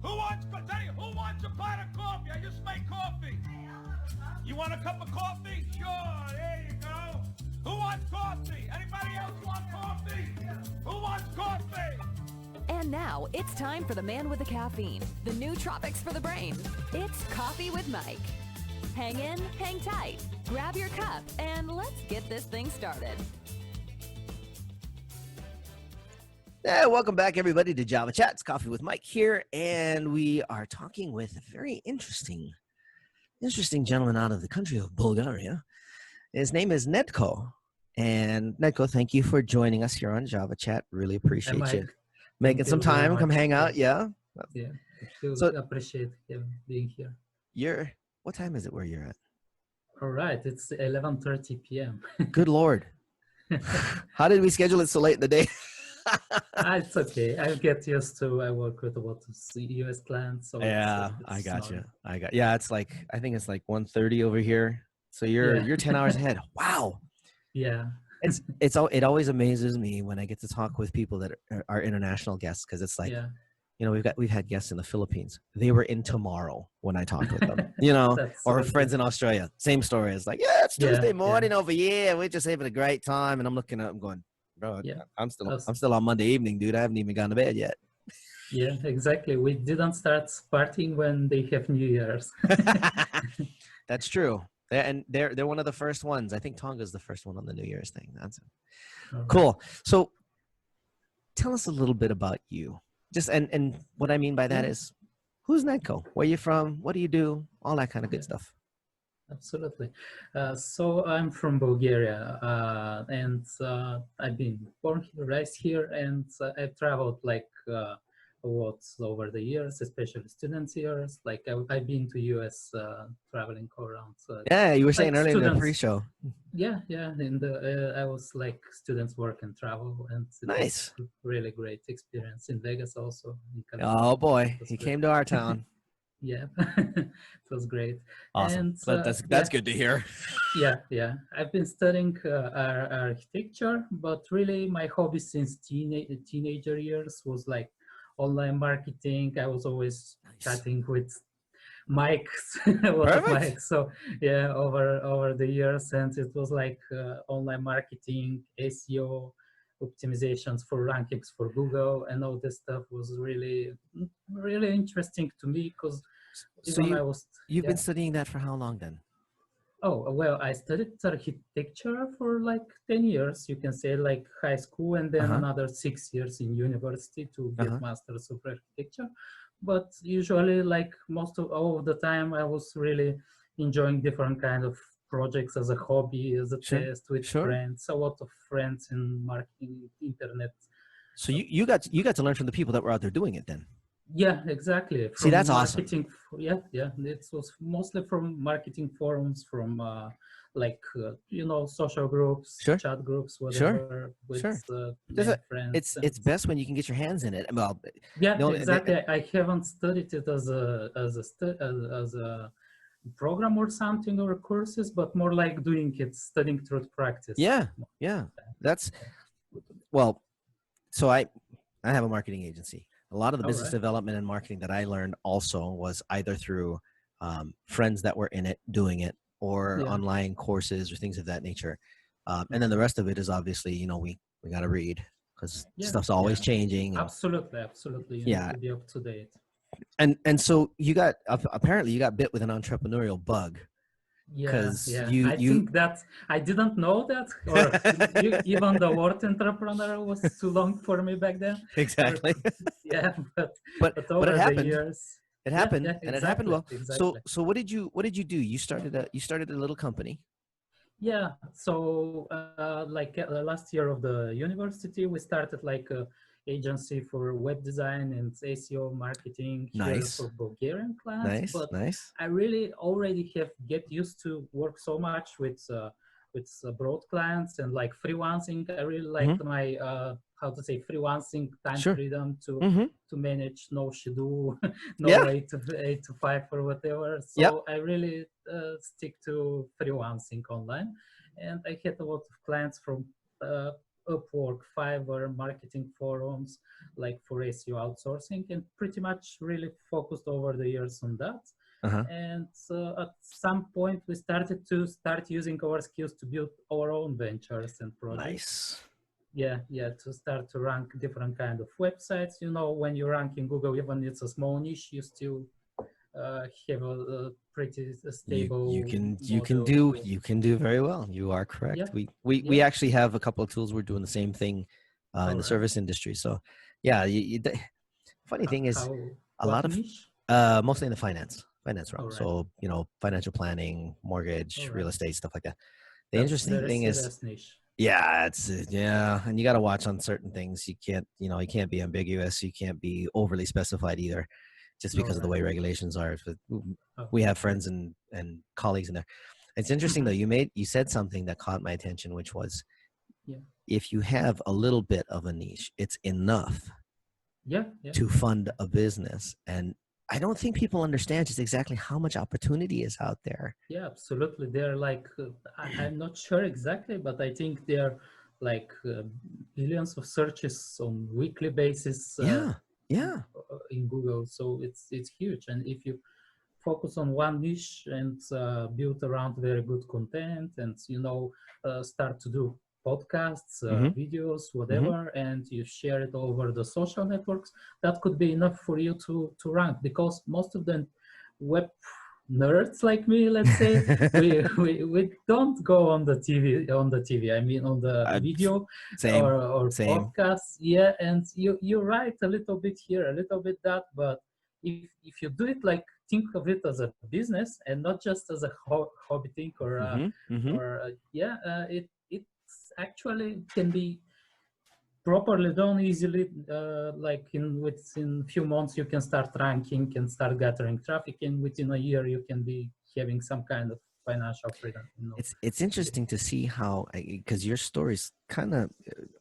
Who wants a pot of coffee? I just made coffee. You want a cup of coffee? Sure, there you go. Who wants coffee? Anybody else want coffee? Who wants coffee? And now it's time for the man with the caffeine, the new tropics for the brain. It's Coffee with Mike. Hang in, hang tight, grab your cup, and let's get this thing started. Yeah, welcome back, everybody, to Java Chats. Coffee with Mike here, and we are talking with a very interesting gentleman out of the country of Bulgaria. His name is Neddko. And Neddko, thank you for joining us here on Java Chat. Really appreciate you making some time. Come hang out. Yeah. Yeah. I So appreciate being here. What time is it where you're at? All right. It's 11:30 p.m. Good Lord. How did we schedule it so late in the day? It's okay. I get used to. I work with a lot of US clients. So Yeah, I got you. Yeah, it's like, I think it's like 1:30 over here. So you're 10 hours ahead. Wow. Yeah. It always amazes me when I get to talk with people that are international guests, because it's like, you know, we've had guests in the Philippines. They were in tomorrow when I talked with them, you know, or friends in Australia. Same story. It's like, yeah, it's Tuesday morning over here. We're just having a great time. And I'm looking up, I'm going, bro, I'm still on Monday evening, dude. I haven't even gone to bed yet. Yeah, exactly. We didn't start partying when they have New Year's. That's true. And they're one of the first ones. I think Tonga's the first one on the New Year's thing. That's cool. So tell us a little bit about you. Just and what I mean by that is, who's Neddko? Where you from? What do you do? All that kind of good stuff. Absolutely. So I'm from Bulgaria, and I've been born here, raised here, and I've traveled like a lot over the years, especially student years. Like I've been to US traveling around. Yeah, you were saying like earlier in the pre-show. Yeah. In the I was like students work and travel, and Nice. Really great experience in Vegas also. Oh boy, he came to our town. Yeah, it was great. Awesome. And, that's good to hear. Yeah. I've been studying architecture, but really my hobby since teenager years was like online marketing. I was always chatting with Mike's, a lot of Mike's. So yeah, over the years, and it was like online marketing, SEO, optimizations for rankings for Google, and all this stuff was really interesting to me, because you've been studying that for how long then? Oh, well, I studied architecture for like 10 years, you can say, like high school, and then another 6 years in university to get masters of architecture. But usually, like all of the time, I was really enjoying different kind of projects as a hobby, as a test with friends, a lot of friends in marketing, internet. So you got to learn from the people that were out there doing it then. Yeah, exactly. See, that's awesome. Yeah. It was mostly from marketing forums, from social groups, chat groups, whatever. With friends. It's best when you can get your hands in it. Well, exactly. I haven't studied it as a program or something, or courses, but more like doing it, studying through practice. Yeah. That's well. So I have a marketing agency. A lot of the business development and marketing that I learned also was either through friends that were in it, doing it, or online courses or things of that nature. And then the rest of it is obviously, we got to read, because stuff's always changing. Absolutely. You need to be up to date. And so apparently you got bit with an entrepreneurial bug. I think that I didn't know that, or even the word entrepreneur was too long for me back then. Exactly. But over it happened. The years, it happened, and it happened well. Exactly. So what did you do? You started a little company. Yeah. So last year of the university, we started like a agency for web design and SEO marketing here for Bulgarian clients. Nice. I really already get used to work so much with broad clients and like freelancing. I really like my freelancing time freedom to manage no schedule, 8 to 5 or whatever. So I really stick to freelancing online, and I had a lot of clients from Upwork, Fiverr, marketing forums, like for SEO outsourcing, and pretty much really focused over the years on that. Uh-huh. And at some point, we started using our skills to build our own ventures and projects. Nice. Yeah, to start to rank different kind of websites. You know, when you rank in Google, even it's a small niche, you still have a pretty stable. You can do very well. You are correct. Yeah. We actually have a couple of tools. We're doing the same thing in the service industry. So yeah, funny thing is a lot of niche? Mostly in the finance realm. Right. So financial planning, mortgage, real estate, stuff like that. The That's interesting thing is niche. yeah, and you got to watch on certain things. You can't be ambiguous. You can't be overly specified either, just because of the way regulations are. We have friends and colleagues in there. It's interesting though. You said something that caught my attention, which was, if you have a little bit of a niche, it's enough to fund a business. And I don't think people understand just exactly how much opportunity is out there. Yeah, absolutely. They're like, I'm not sure exactly, but I think they're like billions of searches on weekly basis. In Google. So it's huge. And if you focus on one niche and build around very good content and, start to do podcasts, videos, whatever, and you share it over the social networks, that could be enough for you to rank, because most of the web nerds like me, let's say, we don't go on the TV. I mean, on the video or podcasts. Yeah, and you write a little bit here, a little bit that, but if you do it like, think of it as a business and not just as a hobby thing it actually can be properly done easily. Like within a few months you can start ranking and start gathering traffic, and within a year you can be having some kind of financial freedom. It's interesting to see how, because your story is kind of,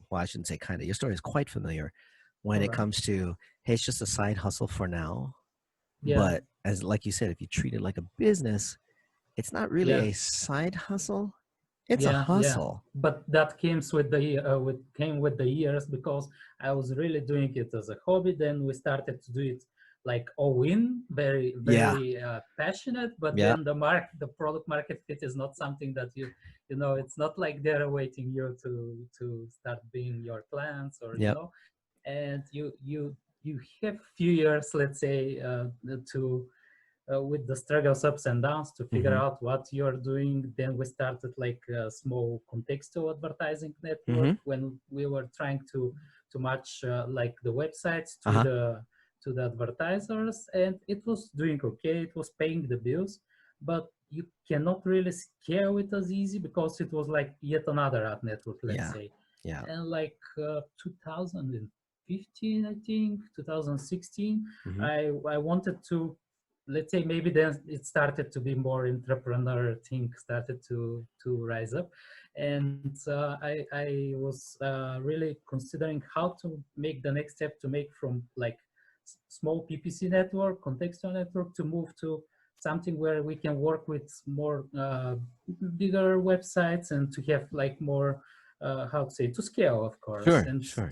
well, I shouldn't say kind of, your story is quite familiar when it comes to, hey, it's just a side hustle for now. But as like you said, if you treat it like a business, it's not really a side hustle. It's a hustle. But that came with the years, because I was really doing it as a hobby. Then we started to do it like all in, very passionate. But then the product market fit is not something that it's not like they're awaiting you to start being your clients or and you have few years, let's say, to with the struggles, ups and downs, to figure out what you're doing. Then we started like a small contextual advertising network when we were trying to match like the websites to the advertisers, and it was doing okay. It was paying the bills, but you cannot really scale it as easy, because it was like yet another ad network, let's say. And like 2015, I think 2016, I wanted to, let's say, maybe then it started to be more entrepreneur thing started to rise up, and I was really considering how to make the next step, to make from like small PPC network, contextual network, to move to something where we can work with more bigger websites, and to have like more to scale, of course. Sure.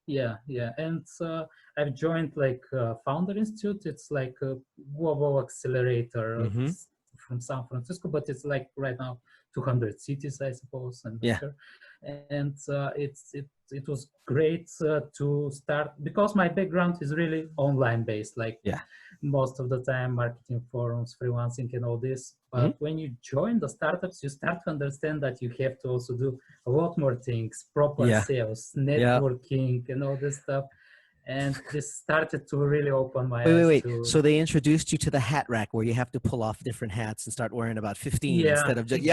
Yeah. And I've joined like Founder Institute. It's like a global accelerator from San Francisco, but it's like right now 200 cities, I suppose. And and it was great to start, because my background is really online based, like most of the time marketing forums, freelancing and all this. But when you join the startups, you start to understand that you have to also do a lot more things, proper sales, networking and all this stuff. And this started to really open my eyes. Wait. So they introduced you to the hat rack, where you have to pull off different hats and start wearing about 15 instead of just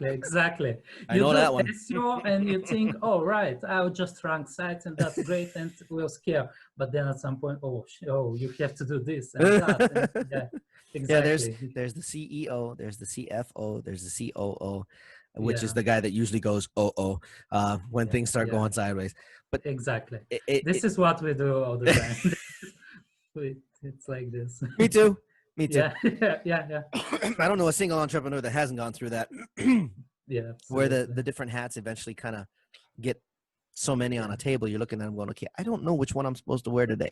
Exactly. I know that one. SEO and you think, oh right, I'll just rank sites and that's great and we'll scale. But then at some point, you have to do this and that. And, exactly. Yeah, there's the CEO, there's the CFO, there's the COO, which is the guy that usually goes when things start going sideways. But exactly, this is what we do all the time. It's like this. Me too. Yeah. I don't know a single entrepreneur that hasn't gone through that. Yeah, where the different hats eventually kind of get so many on a table. You're looking at them going, okay, I don't know which one I'm supposed to wear today.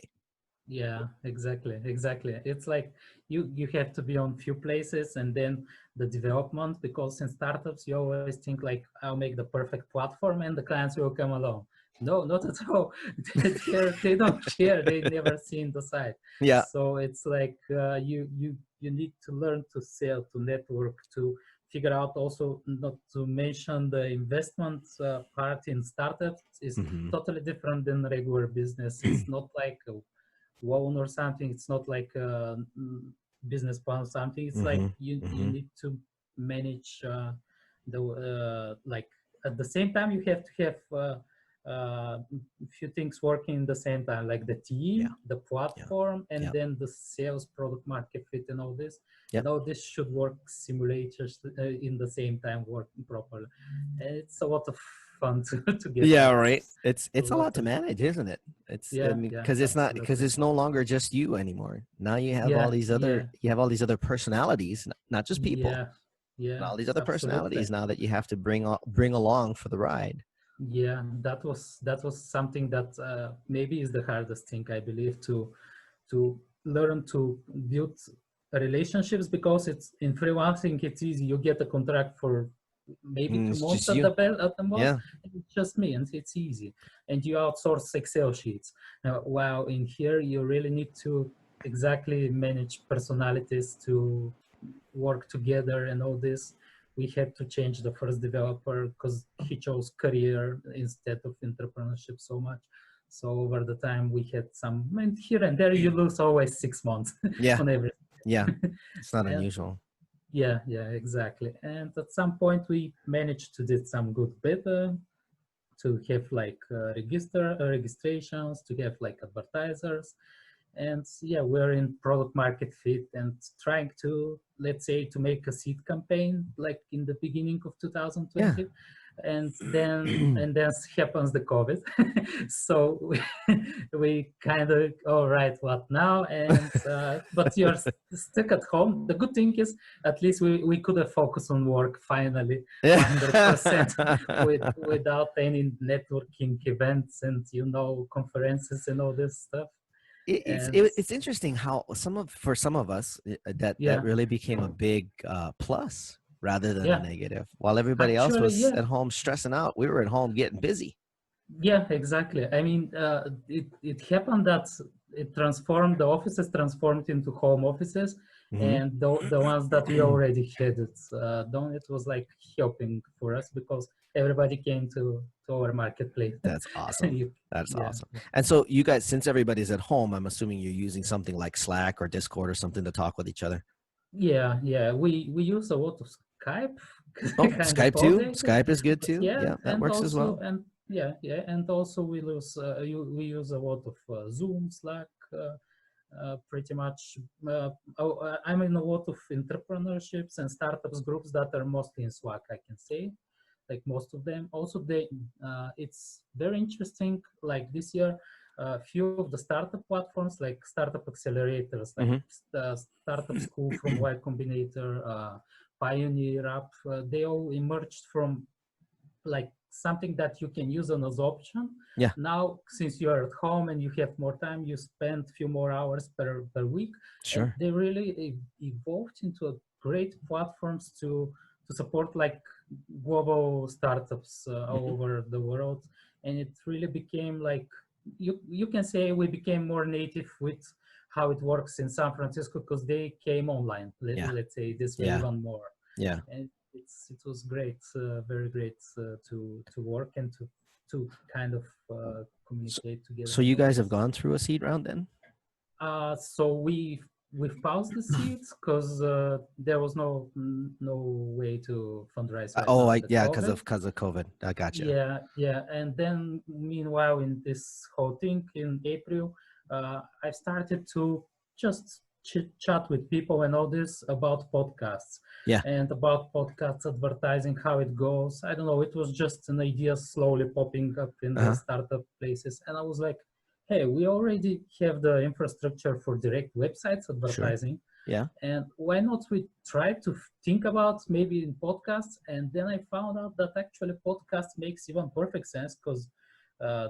Yeah, exactly. It's like you have to be on few places, and then the development, because in startups you always think like, I'll make the perfect platform and the clients will come along. No, not at all. They don't care. They never seen the site. Yeah. So it's like you need to learn to sell, to network, to figure out, also not to mention the investment part in startups is totally different than regular business. It's not like a loan or something. It's not like a business plan or something. It's like you need to manage like at the same time you have to have a few things working at the same time, like the team, the platform, and then the sales, product market fit, and all this. And all this should work simulators in the same time, working properly. And it's a lot of fun to get. Yeah, right. It's a lot to manage, isn't it? It's because it's not, because it's no longer just you anymore. Now you have all these other other personalities, not just people. Yeah, all these other personalities now that you have to bring along for the ride. Yeah, that was something that maybe is the hardest thing, I believe, to learn to build relationships, because it's in freelancing, it's easy. You get a contract for maybe 2 months at the most. Yeah. It's just me, and it's easy. And you outsource Excel sheets. While in here, you really need to exactly manage personalities to work together and all this. We had to change the first developer because he chose career instead of entrepreneurship so much. So over the time we had some, and here and there you lose always 6 months on everything. Yeah, it's not unusual. Yeah, exactly. And at some point we managed to do some good beta, to have like registrations, to have like advertisers. And we're in product market fit and trying to, let's say, to make a seed campaign like in the beginning of 2020. And then happens the COVID. So we kind of, all right, what now? And but you're stuck at home. The good thing is at least we could have focused on work finally, 100% without any networking events and conferences and all this stuff. It's interesting how for some of us that really became a big plus rather than a negative. While everybody else was at home stressing out, we were at home getting busy. Yeah, exactly. I mean, it happened that the offices transformed into home offices, and the ones that we already had it was like helping for us because everybody came to our marketplace. That's awesome. That's awesome. And so you guys, since everybody's at home, I'm assuming you're using something like Slack or Discord or something to talk with each other. Yeah. We use a lot of Skype. Skype too? Skype is good too. Yeah, that works as well. And and also we use a lot of Zoom, Slack, pretty much. I'm in a lot of entrepreneurships and startups groups that are mostly in Slack, I can say, like most of them. Also, it's very interesting. Like this year, a few of the startup platforms, like startup accelerators, like Startup School from Y Combinator, Pioneer App, they all emerged from like something that you can use on as option. Now, since you are at home and you have more time, you spend a few more hours per week. Sure. They really evolved into great platforms to support like global startups all over the world. And it really became like, you can say we became more native with how it works in San Francisco because they came online. Let's say this way even more. Yeah. And it was great, very great to work and to kind of communicate together. So you guys have gone through a seed round then? So we've paused the seeds because there was no way to fundraise. Because of COVID. I got you. Yeah. And then meanwhile, in this whole thing in April, I started to just chat with people and all this about podcasts. And about podcast advertising, how it goes. I don't know. It was just an idea slowly popping up in the startup places, and I was like, hey, we already have the infrastructure for direct websites advertising. Sure. And why not we try to think about maybe in podcasts? And then I found out that actually podcast makes even perfect sense because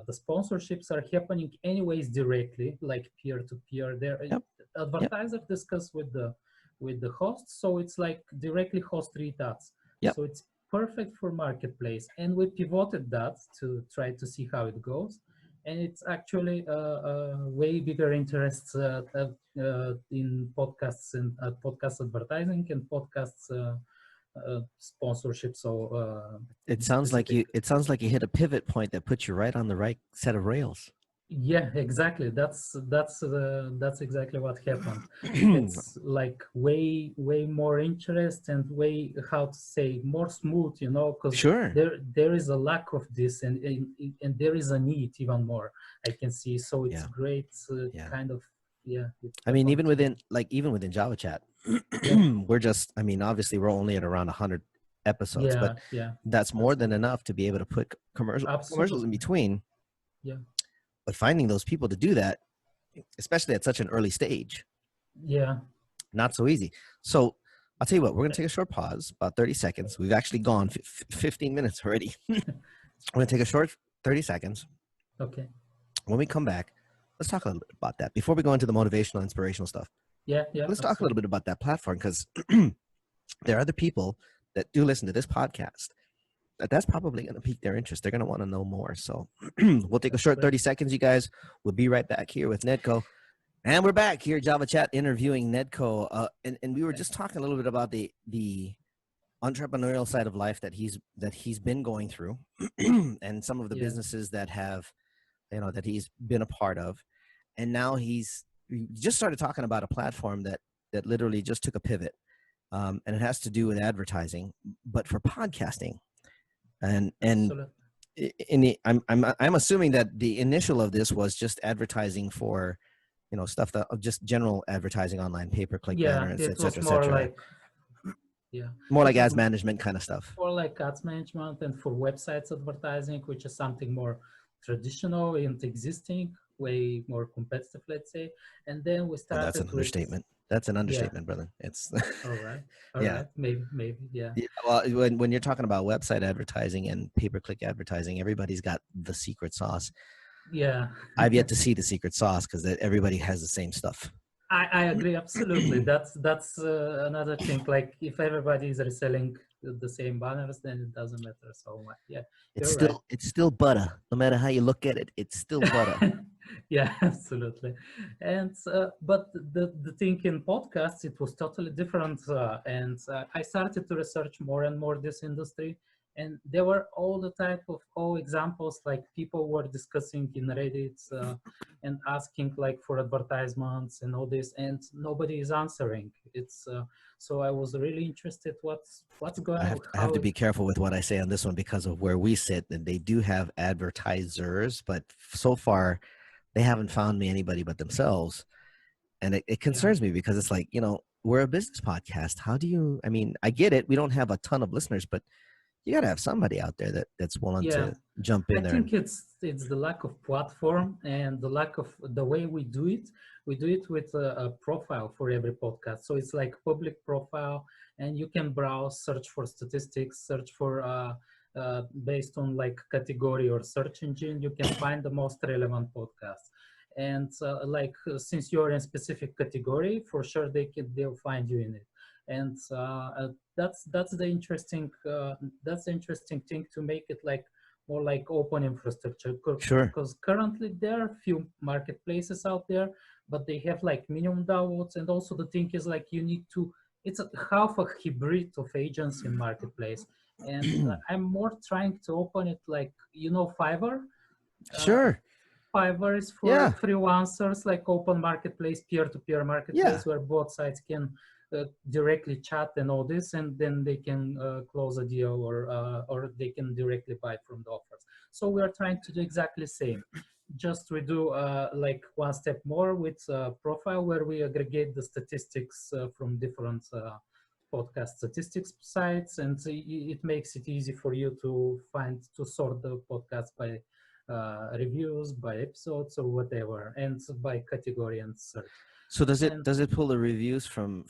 the sponsorships are happening anyways directly, like peer to peer. There, Yep. advertiser discuss with the host, so it's like directly host read ads. Yep. So it's perfect for marketplace, and we pivoted that to try to see how it goes. And it's actually way bigger interest in podcasts and podcast advertising and podcasts sponsorship. So it sounds like you hit a pivot point that puts you right on the right set of rails. Yeah, exactly. That's exactly what happened. It's like way more interest and way, how to say, more smooth, because Sure. there is a lack of this, and there is a need even more, I can see. So it's great, kind of, yeah. I mean, even within Java Chat, we're just, I mean, obviously we're only at around 100 episodes, but that's more than enough to be able to put commercials in between. Yeah. But finding those people to do that, especially at such an early stage, not so easy. So I'll tell you what, we're going to take a short pause, about 30 seconds. We've actually gone 15 minutes already. We're going to take a short 30 seconds. Okay. When we come back, let's talk a little bit about that. Before we go into the motivational, inspirational stuff. Yeah. Let's talk a little bit about that platform, because there are other people that do listen to this podcast. That's probably going to pique their interest. They're going to want to know more. So we'll take a short 30 seconds, you guys. We'll be right back here with Neddko. And we're back here, Java Chat, interviewing Neddko. And we were just talking a little bit about the entrepreneurial side of life that he's been going through and some of the businesses that have, that he's been a part of. And now we just started talking about a platform that literally just took a pivot. And it has to do with advertising, but for podcasting. And I'm assuming that the initial of this was just advertising for, stuff that just general advertising online, pay-per-click banners, et cetera, et cetera. More like ads management kind of stuff. More like ads management, and for websites advertising, which is something more traditional and existing, way more competitive, let's say. And then we started. That's an understatement. That's an understatement, brother. It's all right. All right. Maybe. Yeah. Well, when you're talking about website advertising and pay-per-click advertising, everybody's got the secret sauce. Yeah. I've yet to see the secret sauce, because everybody has the same stuff. I agree absolutely. That's another thing. Like, if everybody is reselling the same banners, then it doesn't matter so much. Yeah. It's still butter. No matter how you look at it, it's still butter. Yeah, absolutely. And but the thing in podcasts, it was totally different. And I started to research more and more this industry, and there were all the type of examples, like people were discussing in Reddit and asking like for advertisements and all this, and nobody is answering. It's so I was really interested what's going on. I have to be careful with what I say on this one, because of where we sit, and they do have advertisers, but so far they haven't found me anybody but themselves. And it concerns me, because it's like, we're a business podcast. How do you, I mean, I get it. We don't have a ton of listeners, but you got to have somebody out there that's willing to jump in there. I think it's the lack of platform and the lack of the way we do it. We do it with a profile for every podcast. So it's like public profile, and you can browse, search for statistics, search for based on like category or search engine, you can find the most relevant podcasts. And since you're in specific category, for sure they'll find you in it. And that's the interesting thing, to make it like more like open infrastructure. Sure. Because currently there are few marketplaces out there, but they have like minimum downloads. And also the thing is like, it's half a hybrid of agents in marketplace. And I'm more trying to open it like, Fiverr. Sure. Fiverr is for freelancers, like open marketplace, peer-to-peer marketplace, where both sides can directly chat and all this, and then they can close a deal, or they can directly buy from the offers. So we are trying to do exactly the same. Just we do like one step more with profile, where we aggregate the statistics from different podcast statistics sites, and it makes it easy for you to sort the podcast by reviews, by episodes, or whatever, and by category and search. So does it pull the reviews from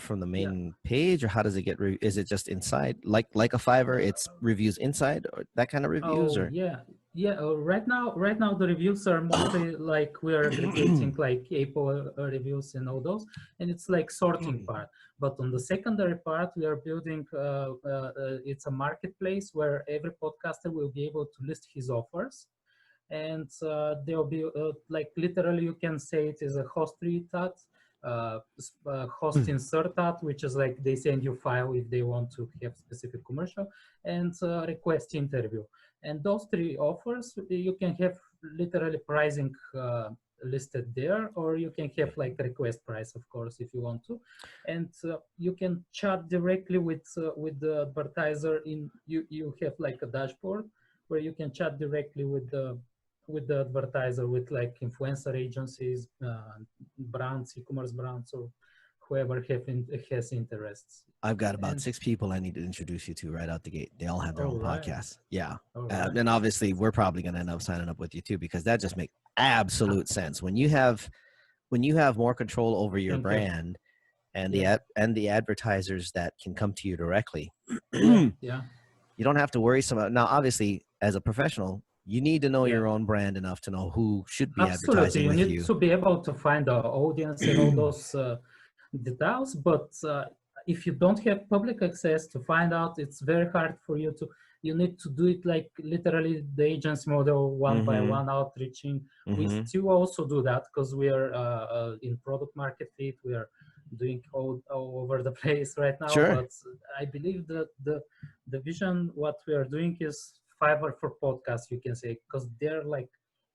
the main page, or how does it get? Is it just inside, like a Fiverr? It's reviews inside, or that kind of reviews, or? Yeah, right now the reviews are mostly like we are aggregating like Apple reviews and all those, and it's like sorting part. But on the secondary part, we are building. It's a marketplace where every podcaster will be able to list his offers, and there'll be like literally you can say it is a host retard, host insertat, which is like they send you file if they want to have specific commercial, and request interview. And those three offers, you can have literally pricing listed there, or you can have like request price, of course, if you want to. And you can chat directly with the advertiser. You have like a dashboard where you can chat directly with the advertiser, with like influencer agencies, brands, e-commerce brands, or whoever has interests. I've got about 6 people I need to introduce you to right out the gate. They all have their own podcasts. Yeah. Right. And obviously we're probably going to end up signing up with you too, because that just makes absolute sense. When you have more control over your brand and the advertisers that can come to you directly, you don't have to worry so much. Now, obviously, as a professional, you need to know your own brand enough to know who should be advertising with you. You need to be able to find the audience and all those details, but if you don't have public access to find out, it's very hard for you to. You need to do it like literally the agency model, one by one outreaching. We still also do that because we are in product market fit. We are doing all over the place right now. Sure. But I believe that the vision, what we are doing is Fiverr for podcasts, you can say, because they're like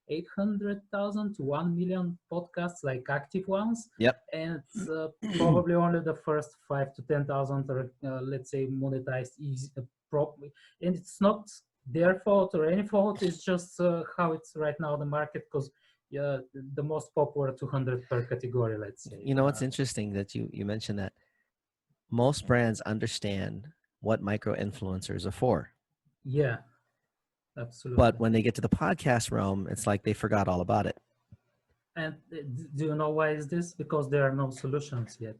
800,000 to 1 million podcasts, like active ones. Yep. And probably only the first 5 to 10,000 are, let's say, monetized easy, properly. And it's not their fault or any fault. It's just how it's right now the market, because the most popular 200 per category, let's say. You know, it's interesting that you mentioned that. Most brands understand what micro influencers are for. Yeah. Absolutely. But when they get to the podcast realm, it's like they forgot all about it. And do you know why is this? Because there are no solutions yet.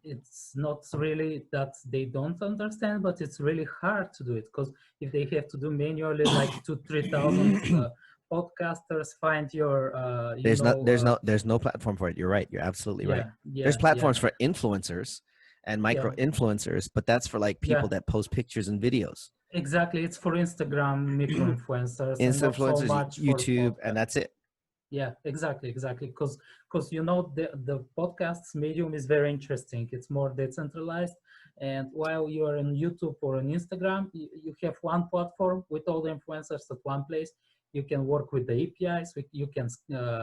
It's not really that they don't understand, but it's really hard to do it, because if they have to do manually like 2,000-3,000 podcasters, find your there's no platform for it. You're right. You're absolutely right. There's platforms for influencers and micro influencers, but that's for like people that post pictures and videos. Exactly, it's for Instagram, micro influencers, YouTube, and that's it. Yeah, exactly, because you know the podcast's medium is very interesting. It's more decentralized, and while you are on YouTube or on Instagram, you have one platform with all the influencers at one place. You can work with the APIs. You can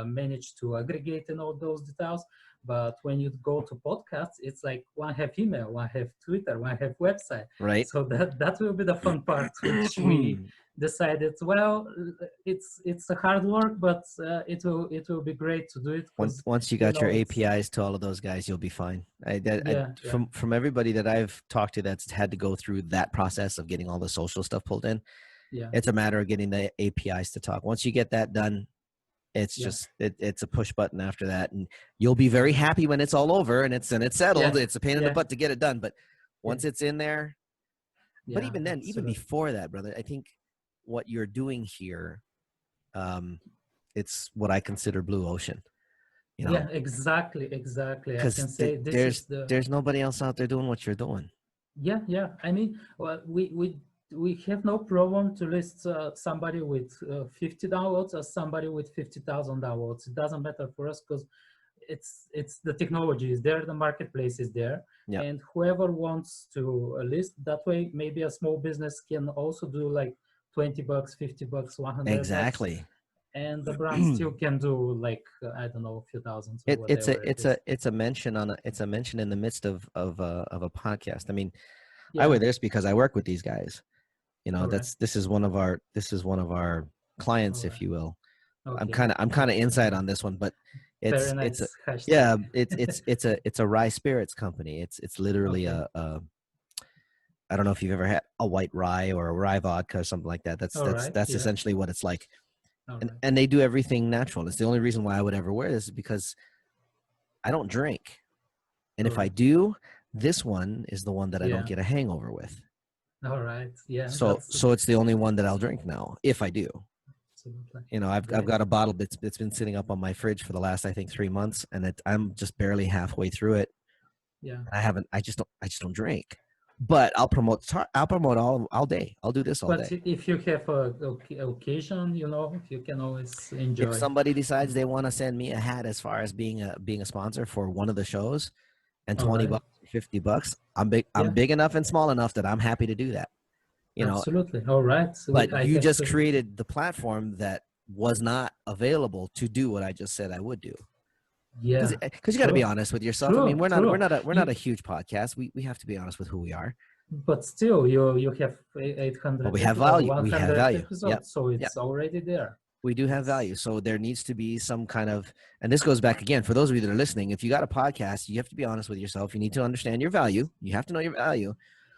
manage to aggregate and all those details. But when you go to podcasts, it's like one have email, one have Twitter, one have website. Right. So that will be the fun part, which we decided. Well, it's a hard work, but it will be great to do it. Once you got your APIs to all of those guys, you'll be fine. From everybody that I've talked to that's had to go through that process of getting all the social stuff pulled in, it's a matter of getting the APIs to talk. Once you get that done, it's just it's a push button after that, and you'll be very happy when it's all over and it's settled. It's a pain in the butt to get it done, but once it's in there, but even then, even before that, brother, I think what you're doing here, it's what I consider blue ocean. You know? Yeah, exactly. I can say there's nobody else out there doing what you're doing. Yeah. I mean, well, we have no problem to list somebody with 50 downloads as somebody with 50,000 downloads. It doesn't matter for us, because it's the technology is there, the marketplace is there, and whoever wants to list that way, maybe a small business can also do like $20, $50, $100. Exactly. And the brand still can do like I don't know, a few thousands. It's a mention in the midst of a podcast. I mean, I wear this because I work with these guys. You know, this is one of our clients, if you will. Okay. I'm kind of inside on this one, but it's a rye spirits company. It's literally I don't know if you've ever had a white rye or a rye vodka or something like that. That's essentially what it's like. And they do everything natural. It's the only reason why I would ever wear this is because I don't drink. And if I do, this one is the one that I don't get a hangover with. All right. Yeah. So it's the only one that I'll drink now, if I do. Absolutely. You know, I've got a bottle that's been sitting up on my fridge for the last, I think, 3 months, and I'm just barely halfway through it. Yeah. I just don't drink. But I'll promote all day. I'll do this all day. But if you have a occasion, you know, you can always enjoy. If somebody decides they want to send me a hat as far as being a sponsor for one of the shows, and $20, $50, I'm big enough and small enough that I'm happy to do that. You know, absolutely. All right. So but you just created the platform that was not available to do what I just said I would do. Yeah. Because you got to be honest with yourself. True, I mean, we're not a huge podcast. We have to be honest with who we are. But still, you have 800. But we have value. We have value. Episodes, yep. So it's already there. We do have value. So there needs to be some kind of, and this goes back again, for those of you that are listening, if you got a podcast, you have to be honest with yourself. You need to understand your value. You have to know your value.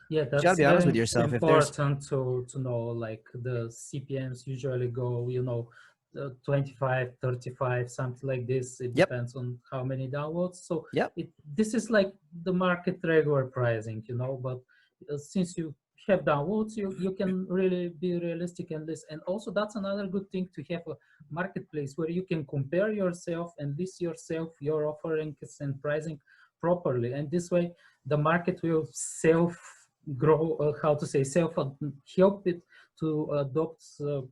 Yeah, that's you got to be honest with yourself. Important to know, like the CPMs usually go, you know, 25, 35, something like this. It depends on how many downloads. So this is like the market regular pricing, you know, but since you have downloads, you can really be realistic in this. And also that's another good thing, to have a marketplace where you can compare yourself and list yourself, your offerings and pricing properly. And this way the market will grow, help it to adopt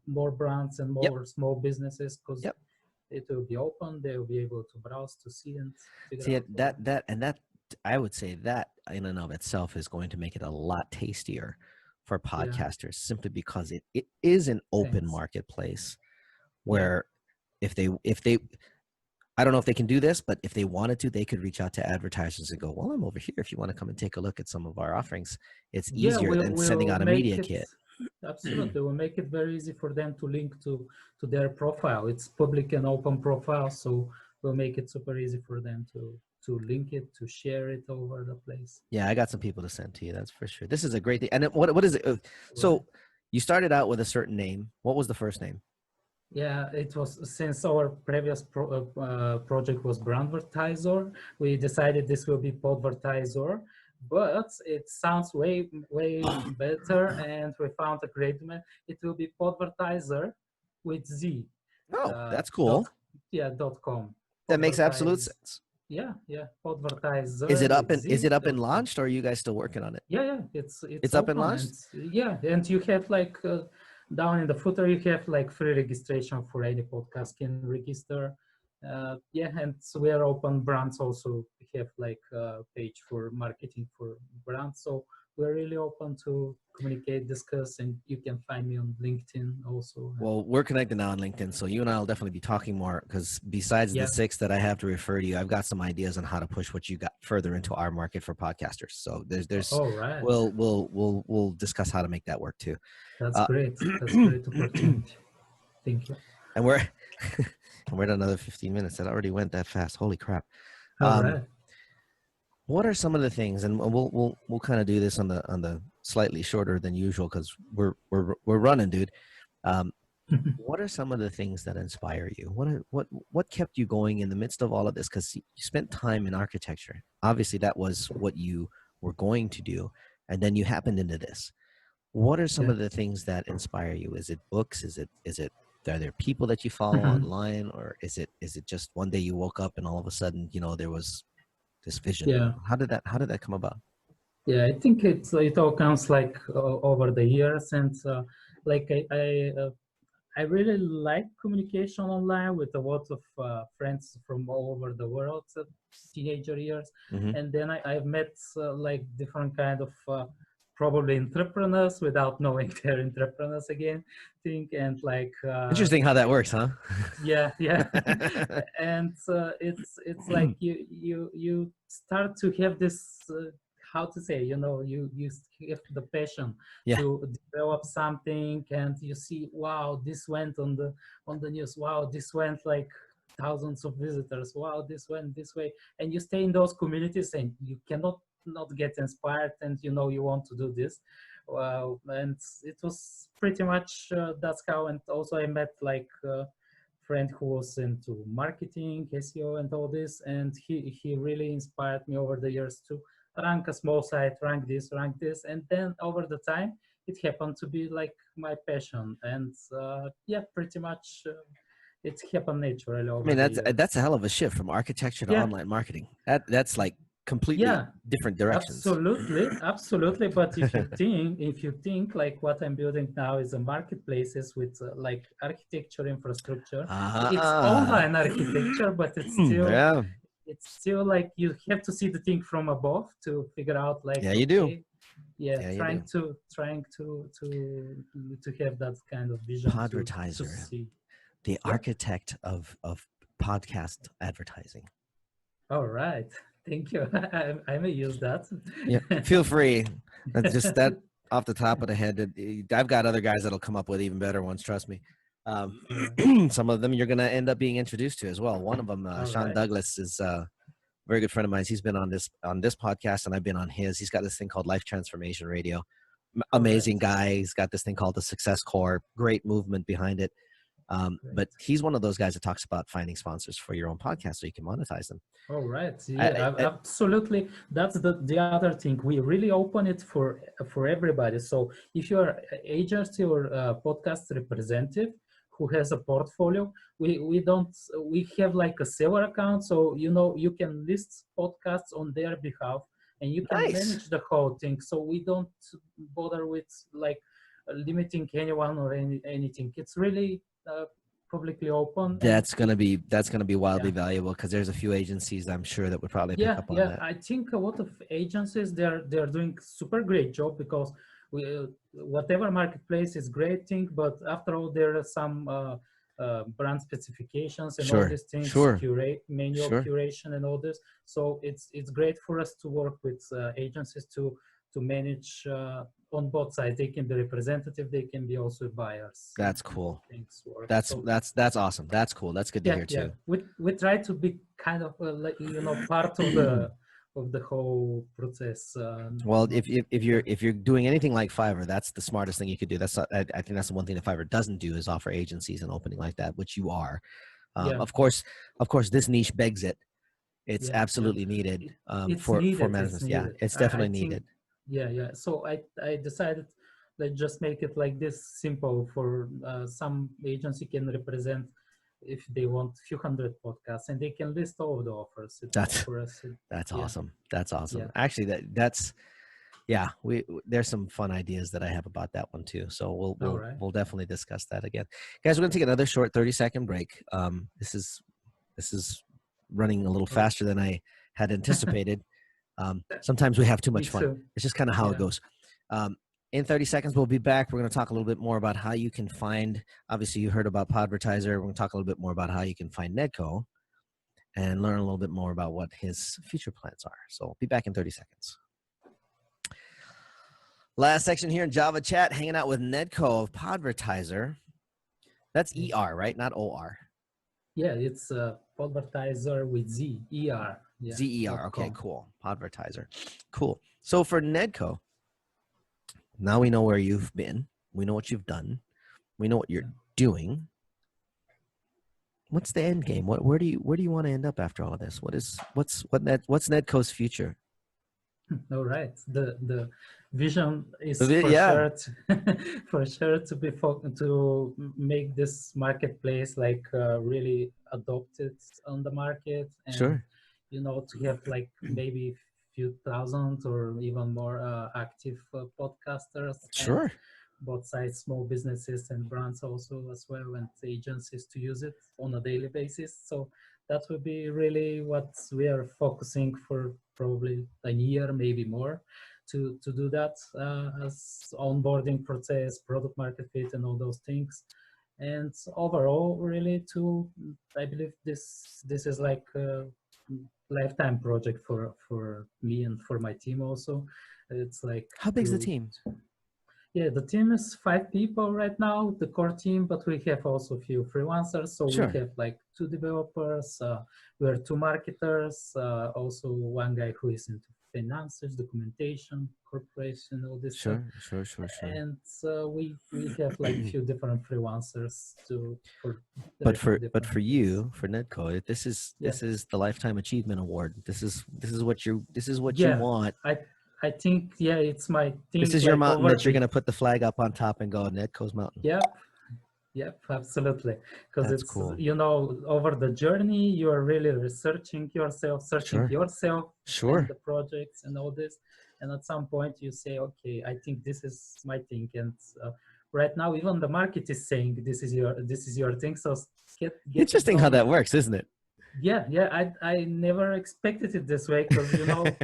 more brands and more small businesses, because it will be open. They will be able to browse, to see and figure out. That I would say that in and of itself is going to make it a lot tastier for podcasters, simply because it is an open marketplace where if they I don't know if they can do this, but if they wanted to, they could reach out to advertisers and go, well, I'm over here. If you want to come and take a look at some of our offerings, it's easier than sending out a media kit. Absolutely. We'll make it very easy for them to link to their profile. It's public and open profile. So we'll make it super easy for them to link it, to share it over the place. Yeah, I got some people to send to you. That's for sure. This is a great thing. And what is it? So you started out with a certain name. What was the first name? Yeah, it was, since our previous project was Brandvertizer, we decided this will be Podvertizer, but it sounds way better, and we found a great name. It will be Podvertizer with Z. Oh, that's cool. .com. That makes absolute sense. Yeah, Podvertizer. Is it up and launched, or are you guys still working on it? Yeah, it's up and launched. And you have like down in the footer, you have like free registration for any podcast can register. And so we are open brands also. We have like a page for marketing for brands. So we're really open to communicate, discuss, and you can find me on LinkedIn also. Well, we're connected now on LinkedIn, so you and I will definitely be talking more, because besides the 6 that I have to refer to you, I've got some ideas on how to push what you got further into our market for podcasters. So there's right. We'll discuss how to make that work too. That's great. That's great opportunity. Thank you. And we're at another 15 minutes. That already went that fast. Holy crap. All right. What are some of the things, and we'll kind of do this on the slightly shorter than usual, because we're running, dude. What are some of the things that inspire you? What kept you going in the midst of all of this? Because you spent time in architecture. Obviously, that was what you were going to do, and then you happened into this. What are some of the things that inspire you? Is it books? Is it are there people that you follow online, or is it just one day you woke up and all of a sudden, you know, there was this vision? How did that come about? I think it all comes like over the years, and like I really like communication online with a lot of friends from all over the world, teenager years, and then I've met like different kind of probably entrepreneurs without knowing they're entrepreneurs again, and like interesting how that works, huh? Yeah. And it's like you start to have this how to say, you know, you have the passion to develop something, and you see, wow, this went on the news, wow, this went like thousands of visitors, wow, this went this way, and you stay in those communities and you cannot not get inspired, and you know you want to do this. And it was pretty much that's how. And also I met like a friend who was into marketing, SEO and all this, and he really inspired me over the years to rank a small site, rank this, and then over the time it happened to be like my passion, and yeah, pretty much it happened naturally I over mean, the years. that's a hell of a shift from architecture to Yeah, online marketing. That's like completely yeah, different directions. absolutely, absolutely. But if you think like what I'm building now is a marketplaces with like architecture infrastructure. It's Ah, online architecture, but yeah, it's still like you have to see the thing from above to figure out like, yeah, you do. okay, yeah, Yeah, you do. trying to have that kind of vision to Podvertiser, see. the Yeah. architect of podcast advertising. All right. Thank you. I may use that. Yeah, feel free. That's just that off the top of the head. I've got other guys that'll come up with even better ones. Trust me. Yeah. Some of them you're going to end up being introduced to as well. One of them, All Sean right. Douglas, is a very good friend of mine. He's been on this podcast, and I've been on his. He's got this thing called Life Transformation Radio. All right. Amazing guy. He's got this thing called the Success Core. Great movement behind it. But he's one of those guys that talks about finding sponsors for your own podcast so you can monetize them. All right. Yeah, absolutely. That's the other thing. We really open it for everybody. So if you're an agency or a podcast representative who has a portfolio, we have like a seller account. So, you can list podcasts on their behalf and you can manage the whole thing. So we don't bother with like limiting anyone or anything. It's really publicly open. That's gonna be wildly valuable because there's a few agencies I'm sure that would probably pick up on that. I think a lot of agencies they're doing super great job because whatever marketplace is great thing, but after all there are some brand specifications and all these things, manual curation and all this. So it's great for us to work with agencies to manage on both sides. They can be representative, they can be also buyers. That's cool. That's awesome. That's cool. That's good to hear too. We try to be kind of part of the whole process. Well, if you're doing anything like Fiverr, that's the smartest thing you could do. I think that's the one thing that Fiverr doesn't do is offer agencies an opening like that, which you are. Of course, this niche begs it. It's absolutely needed for management. Yeah, it's definitely needed. Yeah. So I decided let's just make it like this simple for some agency can represent if they want a few hundred podcasts and they can list all of the offers. That's awesome. That's awesome. Yeah. Actually, there's some fun ideas that I have about that one too. So we'll definitely discuss that again. Guys, we're gonna take another short 30-second break. This is running a little faster than I had anticipated. Sometimes we have too much fun. It's just kind of how it goes. In 30 seconds, we'll be back. We're going to talk a little bit more about how you can find, obviously you heard about Podvertizer. We're going to talk a little bit more about how you can find Neddko and learn a little bit more about what his future plans are. So I'll be back in 30 seconds. Last section here in Java Chat, hanging out with Neddko of Podvertizer. That's ER, right? Not OR. Yeah, it's Podvertizer with Z, ER. Yeah. ZER. Okay, cool. Podvertizer. Cool. So for Neddko, now we know where you've been. We know what you've done. We know what you're doing. What's the end game? Where do you want to end up after all of this? What's Neddko's future? All right. The vision is for sure to be to make this marketplace like really adopted on the market and to have like maybe few thousand or even more active podcasters. Sure. Both sides, small businesses and brands also as well, and agencies to use it on a daily basis. So that would be really what we are focusing for probably a year, maybe more, to do that as onboarding process, product market fit, and all those things. And overall, really, I believe this is like a lifetime project for me and for my team also. It's like, how big's the team? Yeah, the team is 5 people right now, the core team, but we have also a few freelancers. So we have like 2 developers, we are 2 marketers, also one guy who is into finances, documentation, corporation, all this stuff. Sure. And we have like a few different freelancers But for you, for Neddko, this is the Lifetime Achievement Award. This is what you want. I think, yeah, it's my thing. This is your mountain that you're going to put the flag up on top and go, Neddko's mountain. Yep, absolutely. Because it's cool. Over the journey, you are really researching yourself, searching yourself, and the projects and all this. And at some point you say, okay, I think this is my thing. And right now, even the market is saying this is your thing. So get interesting how that works, isn't it? Yeah. I never expected it this way, because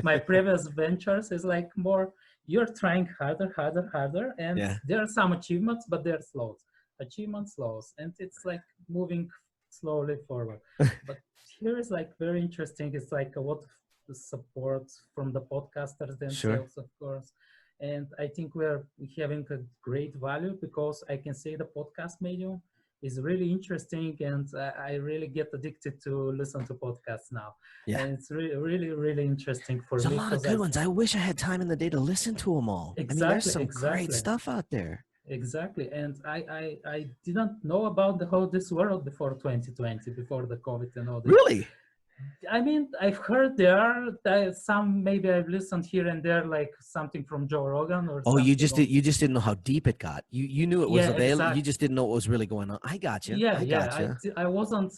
my previous ventures is like more you're trying harder, and there are some achievements, but they're slow. Achievements slows, and it's like moving slowly forward. But here is like very interesting. It's like a lot of support from the podcasters themselves, of course. And I think we're having a great value, because I can say the podcast medium is really interesting, and I really get addicted to listen to podcasts now. Yeah. And it's really interesting for me. There's a lot of good ones. I wish I had time in the day to listen to them all. Exactly. I mean, there's some great stuff out there. Exactly. And I didn't know about the whole this world before 2020, before the COVID and all this. Really? I mean, I've heard there are some, maybe I've listened here and there, like something from Joe Rogan or something. You just didn't know how deep it got. You knew it was available. Exactly. You just didn't know what was really going on. I got you. I wasn't,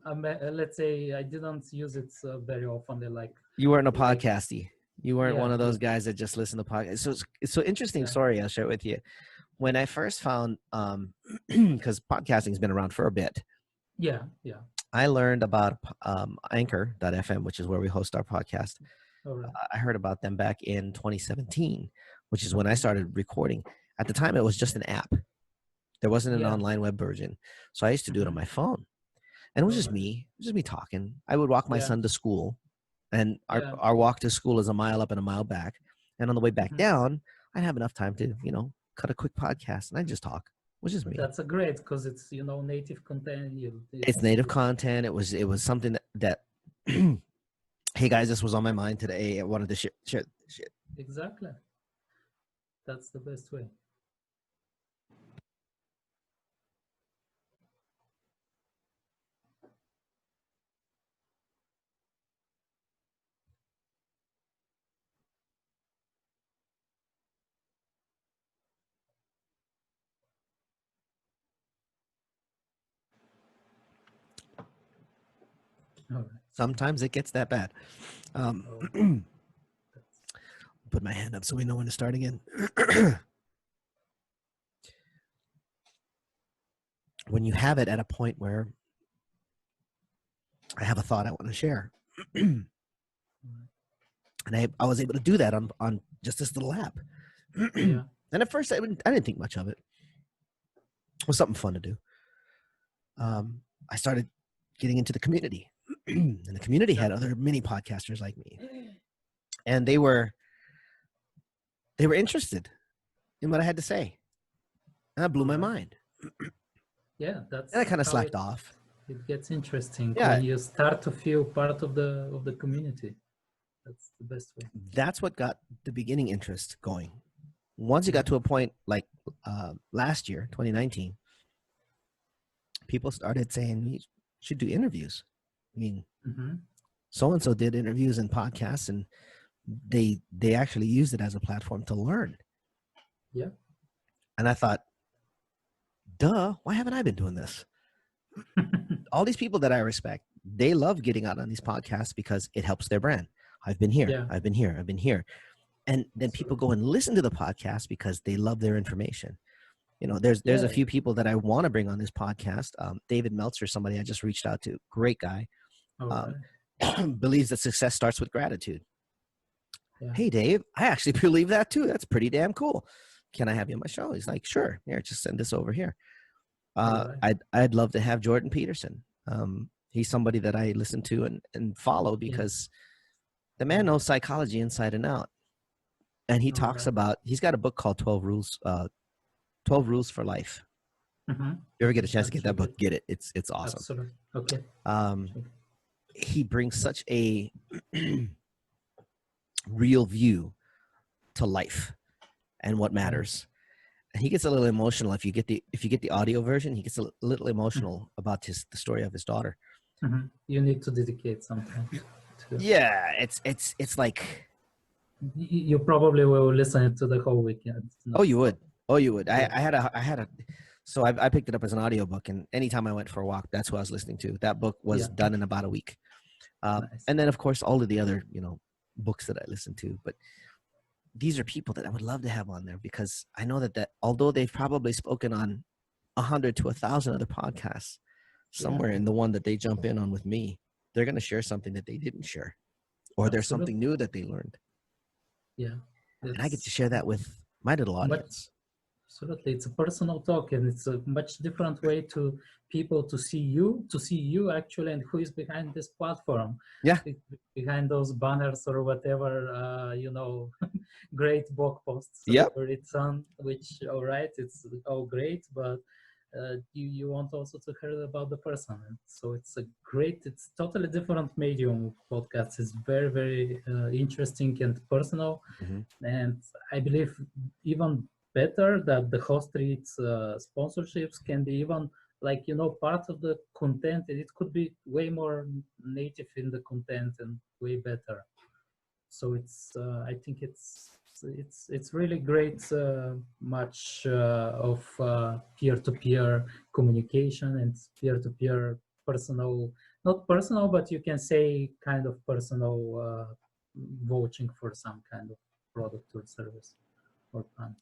let's say I didn't use it very often. Like, you weren't a podcasty. You weren't one of those guys that just listen to podcasts. So it's so interesting story I'll share with you. When I first found, because podcasting's been around for a bit. Yeah. I learned about Anchor.fm, which is where we host our podcast. Right. I heard about them back in 2017, which is when I started recording. At the time, it was just an app. There wasn't an online web version. So I used to do it on my phone. And it was just me. It was just me talking. I would walk my son to school. And our walk to school is a mile up and a mile back. And on the way back down, I'd have enough time to, cut a quick podcast. And I'd just talk. Which is me. That's great, because it's native content. It's native content. It was something that hey guys, this was on my mind today. I wanted to share shit. Exactly. That's the best way. Sometimes it gets that bad. Put my hand up so we know when to start again. When you have it at a point where I have a thought I want to share, and I was able to do that on just this little app. And at first I didn't think much of it. It was something fun to do. I started getting into the community. And the community had other mini podcasters like me, and they were interested in what I had to say, and that blew my mind. And I kind of slacked off. It gets interesting when you start to feel part of the community. That's the best way. That's what got the beginning interest going. Once it got to a point like last year, 2019, people started saying you should do interviews. I mean, so-and-so did interviews and podcasts, and they actually used it as a platform to learn. Yeah. And I thought, duh, why haven't I been doing this? All these people that I respect, they love getting out on these podcasts because it helps their brand. I've been here. I've been here. And then people go and listen to the podcast because they love their information. There's a few people that I want to bring on this podcast. David Meltzer, somebody I just reached out to, great guy. Believes that success starts with gratitude. Hey Dave, I actually believe that too. That's pretty damn cool. Can I have you on my show? He's like, sure. Here, just send this over here. I'd love to have Jordan Peterson. He's somebody that I listen to and follow because the man knows psychology inside and out. And he talks about, he's got a book called 12 Rules for Life. You ever get a chance to get that book, get it. It's awesome. Absolutely. Okay. He brings such a real view to life and what matters. And he gets a little emotional. If you get the audio version, he gets a little emotional about the story of his daughter. You need to dedicate some time to it's like You probably will listen to the whole weekend. Oh, you would. Oh, you would. Yeah. I had a, so I picked it up as an audiobook, and anytime I went for a walk, that's what I was listening to. That book was done in about a week. Nice. And then of course, all of the other, books that I listen to, but these are people that I would love to have on there, because I know that although they've probably spoken on 100 to 1,000 other podcasts, somewhere in the one that they jump in on with me, they're going to share something that they didn't share, or there's something new that they learned. Yeah. And I get to share that with my little audience. Absolutely. It's a personal talk, and it's a much different way to people to see you actually, and who is behind this platform. Yeah. Behind those banners or whatever, great blog posts written, which, all right, it's all great, but you want also to hear about the person. And so it's totally different medium. Podcast is very, very interesting and personal. Mm-hmm. And I believe even better that the host reads sponsorships can be even part of the content. It could be way more native in the content and way better. So it's I think it's really great much of peer-to-peer communication and peer-to-peer personal, not personal, but you can say kind of personal vouching for some kind of product or service or plan.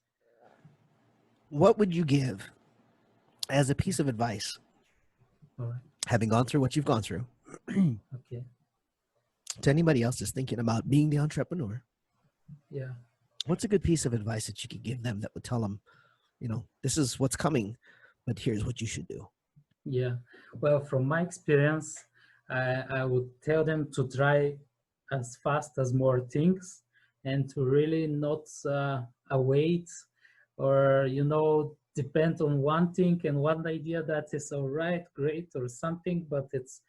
What would you give as a piece of advice, having gone through what you've gone through, okay, to anybody else that's thinking about being the entrepreneur? Yeah. What's a good piece of advice that you could give them that would tell them, this is what's coming, but here's what you should do? Yeah. Well, from my experience, I would tell them to try as fast as more things, and to really not await or, depend on one thing and one idea that is all right, great, or something, but it's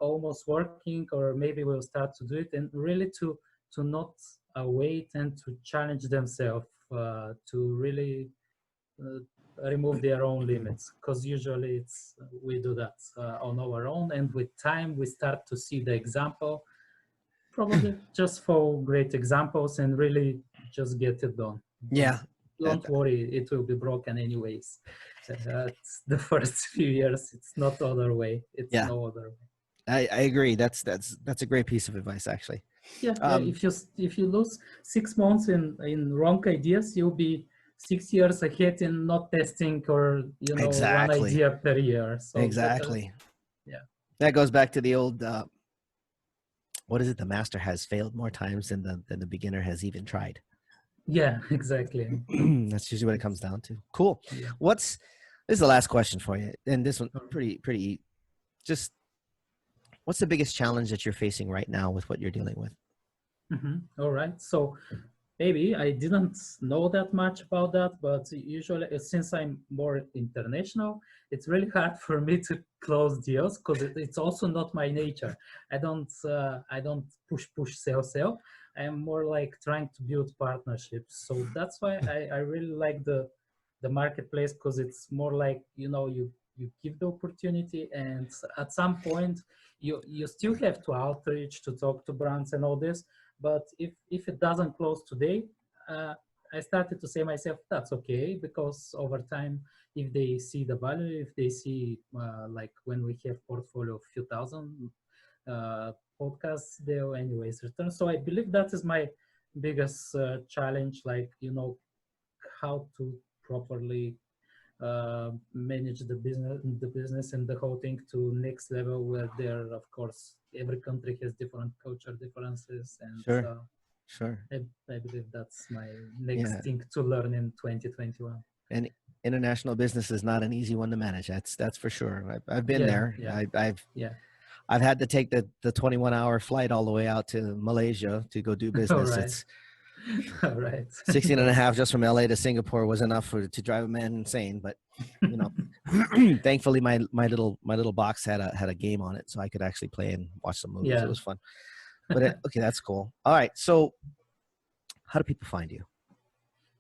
almost working, or maybe we'll start to do it, and really to not wait and to challenge themselves to really remove their own limits, because usually we do that on our own, and with time we start to see the example, probably just for great examples, and really just get it done. Yeah. Don't worry, it will be broken anyways. It's the first few years, it's not other way. It's no other way. I agree. That's a great piece of advice, actually. Yeah. If you lose 6 months in wrong ideas, you'll be 6 years ahead in not testing, or one idea per year. So exactly. That goes back to the old what is it? The master has failed more times than the beginner has even tried. Yeah, exactly. That's usually what it comes down to. Cool. Yeah. This is the last question for you, and this one pretty. Just what's the biggest challenge that you're facing right now with what you're dealing with? Mm-hmm. All right. So maybe I didn't know that much about that, but usually since I'm more international, it's really hard for me to close deals, because it's also not my nature. I don't push sell. I'm more like trying to build partnerships. So that's why I really like the marketplace, because it's more like, you give the opportunity, and at some point you still have to outreach, to talk to brands and all this. But if it doesn't close today, I started to say myself, that's okay, because over time, if they see the value, if they see like when we have portfolio of few thousand podcasts, they'll anyways return. So I believe that is my biggest challenge, like, how to properly manage the business and the whole thing to next level, where there, of course, every country has different culture differences, and sure. I believe that's my next thing to learn in 2021. And international business is not an easy one to manage. That's for sure. I've been there. I've had to take the 21-hour flight all the way out to Malaysia to go do business. It's all right. 16 and a half just from LA to Singapore was enough to drive a man insane. But thankfully my little box had a game on it, so I could actually play and watch some movies. It was fun. But okay, that's cool. All right. So how do people find you?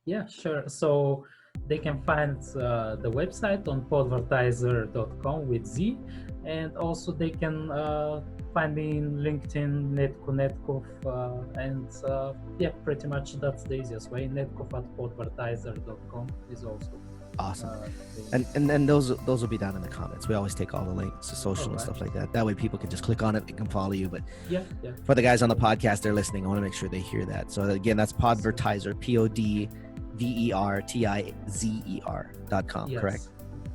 Yeah, sure. So they can find the website on podvertizer.com with Z, and also they can find me in LinkedIn, Neddko Nedkov, and pretty much that's the easiest way. Nedkov@podvertizer.com is also awesome. And then those will be down in the comments. We always take all the links to social and stuff like that. That way people can just click on it and can follow you. But for the guys on the podcast, they're listening, I want to make sure they hear that. So again, that's Podvertizer, PODVERTIZER.com, correct?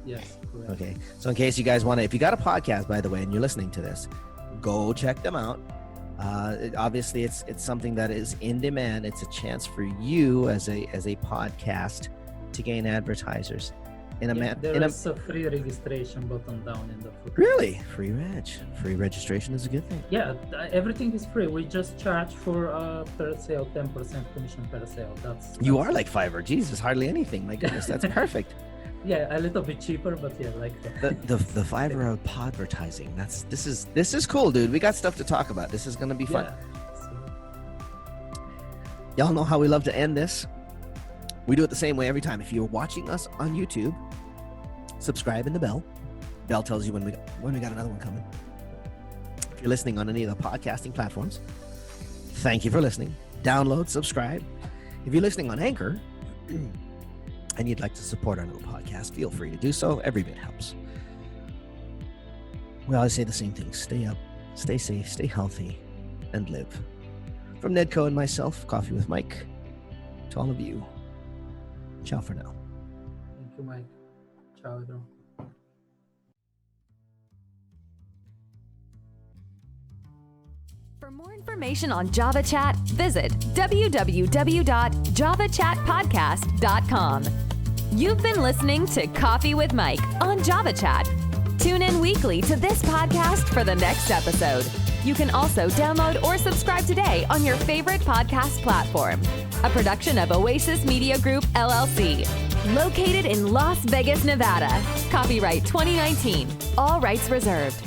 Yes, correct. Okay. So in case you guys want to, if you got a podcast, by the way, and you're listening to this, go check them out. Obviously it's something that is in demand. It's a chance for you as a podcast to gain advertisers. There is a free registration button down in the footer. Really? Free registration is a good thing. Yeah, everything is free. We just charge for per sale, 10% commission per sale. That's you are like Fiverr. Jesus, hardly anything. My goodness, that's perfect. Yeah, a little bit cheaper, but like the Fiverr of podvertising. This is cool, dude. We got stuff to talk about. This is gonna be fun. Y'all know how we love to end this. We do it the same way every time. If you're watching us on YouTube, subscribe in the bell. Bell tells you when we got another one coming. If you're listening on any of the podcasting platforms, thank you for listening. Download, subscribe. If you're listening on Anchor and you'd like to support our little podcast, feel free to do so. Every bit helps. We always say the same thing. Stay up, stay safe, stay healthy, and live. From Neddko and myself, Coffee with Mike, to all of you, ciao for now. Thank you, Mike. Ciao, everyone. For more information on Java Chat, visit www.javachatpodcast.com. You've been listening to Coffee with Mike on Java Chat. Tune in weekly to this podcast for the next episode. You can also download or subscribe today on your favorite podcast platform. A production of Oasis Media Group, LLC. Located in Las Vegas, Nevada. Copyright 2019. All rights reserved.